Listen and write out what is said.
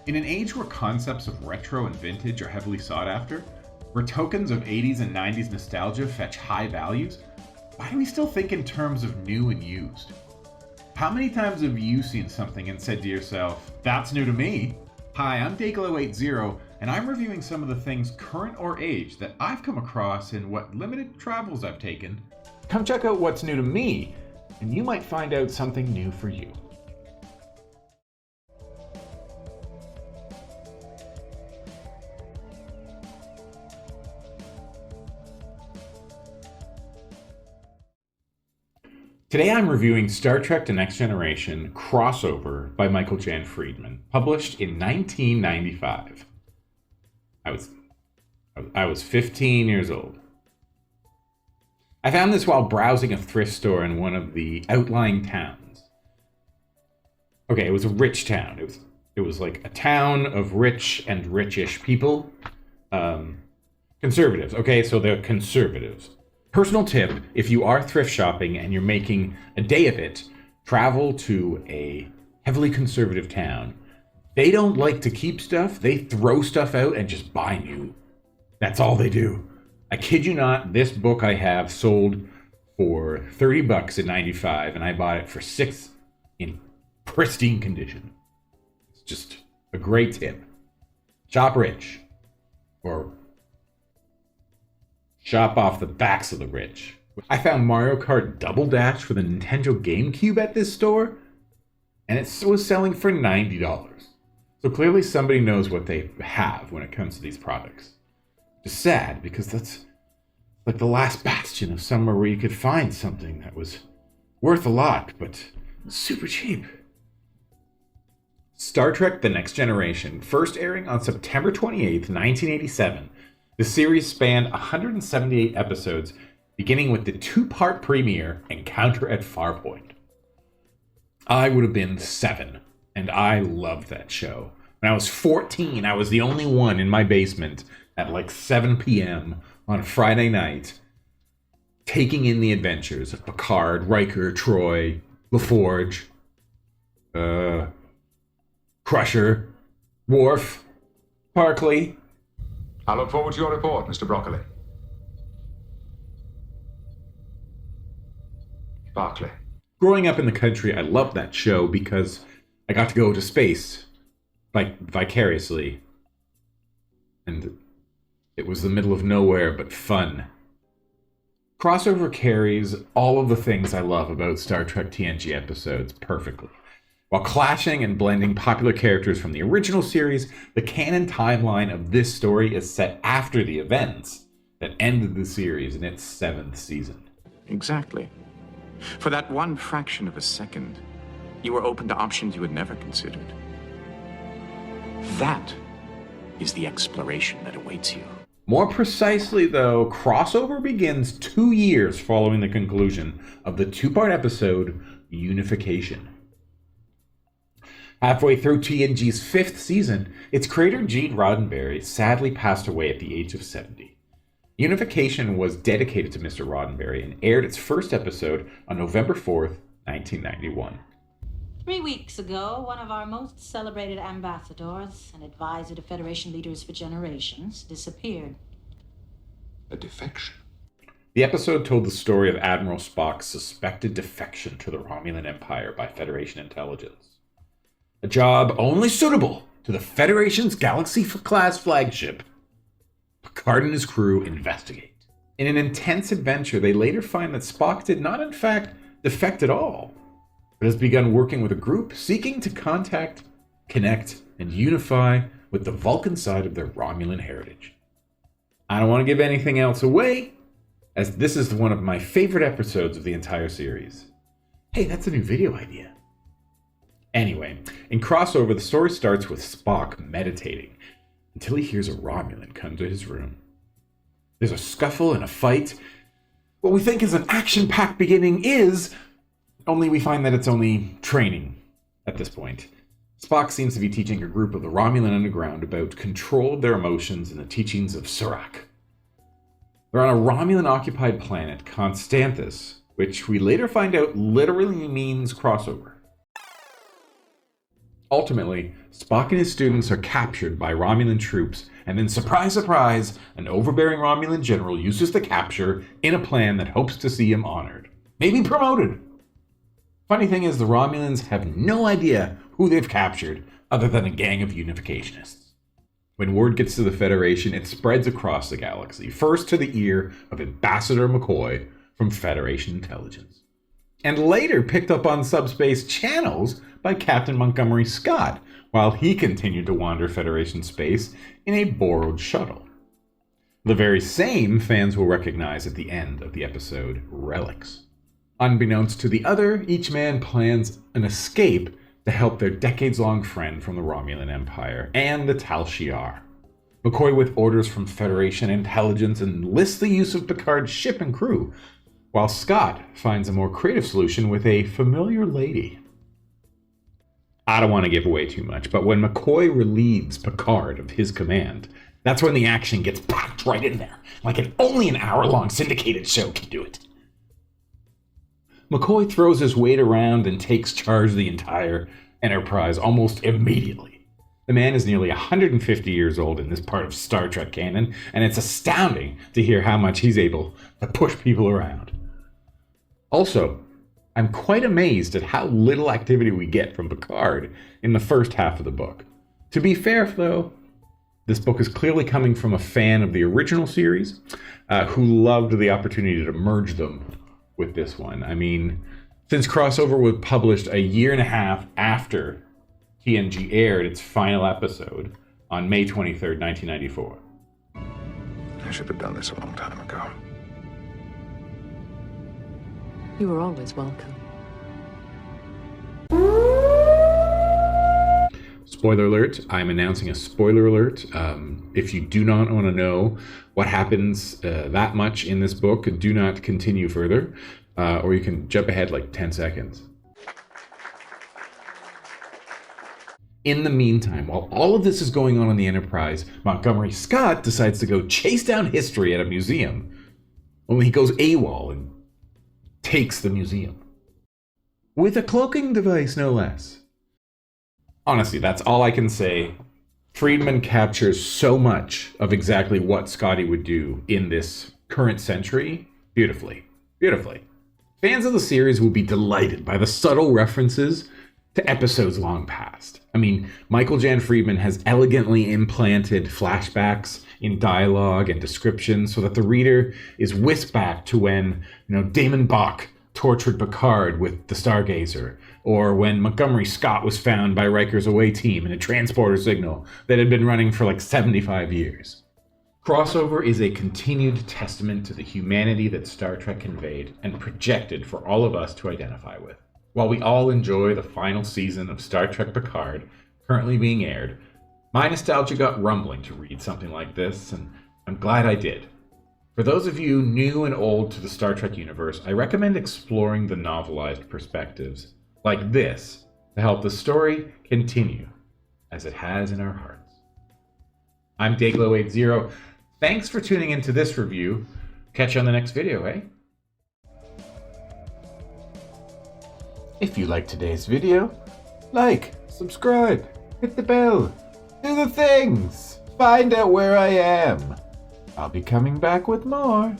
In an age where concepts of retro and vintage are heavily sought after, where tokens of 80s and 90s nostalgia fetch high values, why do we still think in terms of new and used? How many times have you seen something and said to yourself, "That's new to me"? Hi, I'm Dayglow80, and I'm reviewing some of the things current or age that I've come across in what limited travels I've taken. Come check out what's new to me, and you might find out something new for you. Today I'm reviewing Star Trek: The Next Generation Crossover by Michael Jan Friedman, published in 1995. I was 15 years old. I found this while browsing a thrift store in one of the outlying towns. Okay, it was a rich town. It was like a town of rich and richish people. Conservatives. Okay, so they're conservatives. Personal tip, if you are thrift shopping and you're making a day of it, travel to a heavily conservative town. They don't like to keep stuff. They throw stuff out and just buy new. That's all they do. I kid you not, this book I have sold for $30 in 95, and I bought it for $6 in pristine condition. It's just a great tip. Shop rich. Or shop off the backs of the rich. I found Mario Kart Double Dash for the Nintendo GameCube at this store, and it was selling for $90. So clearly somebody knows what they have when it comes to these products. It's sad, because that's like the last bastion of somewhere where you could find something that was worth a lot, but super cheap. Star Trek: The Next Generation, first airing on September 28th, 1987. The series spanned 178 episodes, beginning with the two-part premiere, Encounter at Farpoint. I would have been 7, and I loved that show. When I was 14, I was the only one in my basement at like 7 p.m. on a Friday night, taking in the adventures of Picard, Riker, Troy, LaForge, Crusher, Worf, Barclay. I look forward to your report, Mr. Broccoli. Barclay. Growing up in the country, I loved that show because I got to go to space vicariously. And it was the middle of nowhere, but fun. Crossover carries all of the things I love about Star Trek TNG episodes perfectly. While clashing and blending popular characters from the original series, the canon timeline of this story is set after the events that ended the series in its 7th season. Exactly. For that one fraction of a second, you were open to options you had never considered. That is the exploration that awaits you. More precisely, though, Crossover begins 2 years following the conclusion of the 2-part episode, Unification. Halfway through TNG's 5th season, its creator Gene Roddenberry sadly passed away at the age of 70. Unification was dedicated to Mr. Roddenberry and aired its first episode on November 4th, 1991. 3 weeks ago, one of our most celebrated ambassadors, an advisor to Federation leaders for generations, disappeared. A defection. The episode told the story of Admiral Spock's suspected defection to the Romulan Empire by Federation intelligence. A job only suitable to the Federation's Galaxy-class flagship. Picard and his crew investigate. In an intense adventure, they later find that Spock did not, in fact, defect at all, but has begun working with a group seeking to contact, connect, and unify with the Vulcan side of their Romulan heritage. I don't want to give anything else away, as this is one of my favorite episodes of the entire series. Hey, that's a new video idea. Anyway, in Crossover, the story starts with Spock meditating until he hears a Romulan come to his room. There's a scuffle and a fight. What we think is an action-packed beginning is, only we find that it's only training at this point. Spock seems to be teaching a group of the Romulan underground about control of their emotions and the teachings of Surak. They're on a Romulan-occupied planet, Constanthus, which we later find out literally means crossover. Ultimately, Spock and his students are captured by Romulan troops, and then surprise, surprise, an overbearing Romulan general uses the capture in a plan that hopes to see him honored, maybe promoted. Funny thing is, the Romulans have no idea who they've captured other than a gang of unificationists. When word gets to the Federation, it spreads across the galaxy, first to the ear of Ambassador McCoy from Federation intelligence, and later picked up on subspace channels by Captain Montgomery Scott, while he continued to wander Federation space in a borrowed shuttle. The very same fans will recognize at the end of the episode Relics. Unbeknownst to the other, each man plans an escape to help their decades-long friend from the Romulan Empire and the Tal Shiar. McCoy, with orders from Federation intelligence, enlists the use of Picard's ship and crew, while Scott finds a more creative solution with a familiar lady. I don't want to give away too much, but when McCoy relieves Picard of his command, that's when the action gets packed right in there, like only an hour-long syndicated show can do it. McCoy throws his weight around and takes charge of the entire Enterprise almost immediately. The man is nearly 150 years old in this part of Star Trek canon, and it's astounding to hear how much he's able to push people around. Also, I'm quite amazed at how little activity we get from Picard in the first half of the book. To be fair, though, this book is clearly coming from a fan of the original series who loved the opportunity to merge them with this one. I mean, since crossover was published a year and a half after TNG aired its final episode on May 23rd, 1994. I should have done this a long time ago. You were always welcome. Spoiler alert, I'm announcing a spoiler alert. If you do not want to know what happens that much in this book, do not continue further, or you can jump ahead like 10 seconds. In the meantime, while all of this is going on in the Enterprise, Montgomery Scott decides to go chase down history at a museum. Only he goes AWOL and takes the museum. With a cloaking device, no less. Honestly, that's all I can say. Friedman captures so much of exactly what Scotty would do in this current century beautifully. Beautifully. Fans of the series will be delighted by the subtle references to episodes long past. I mean, Michael Jan Friedman has elegantly implanted flashbacks in dialogue and description so that the reader is whisked back to when, Damon Bach tortured Picard with the Stargazer, or when Montgomery Scott was found by Riker's away team in a transporter signal that had been running for like 75 years. Crossover is a continued testament to the humanity that Star Trek conveyed and projected for all of us to identify with. While we all enjoy the final season of Star Trek Picard currently being aired, my nostalgia got rumbling to read something like this, and I'm glad I did. For those of you new and old to the Star Trek universe, I recommend exploring the novelized perspectives like this to help the story continue as it has in our hearts. I'm Dayglow80. Thanks for tuning into this review. Catch you on the next video, eh? If you liked today's video, like, subscribe, hit the bell, do the things, find out where I am. I'll be coming back with more.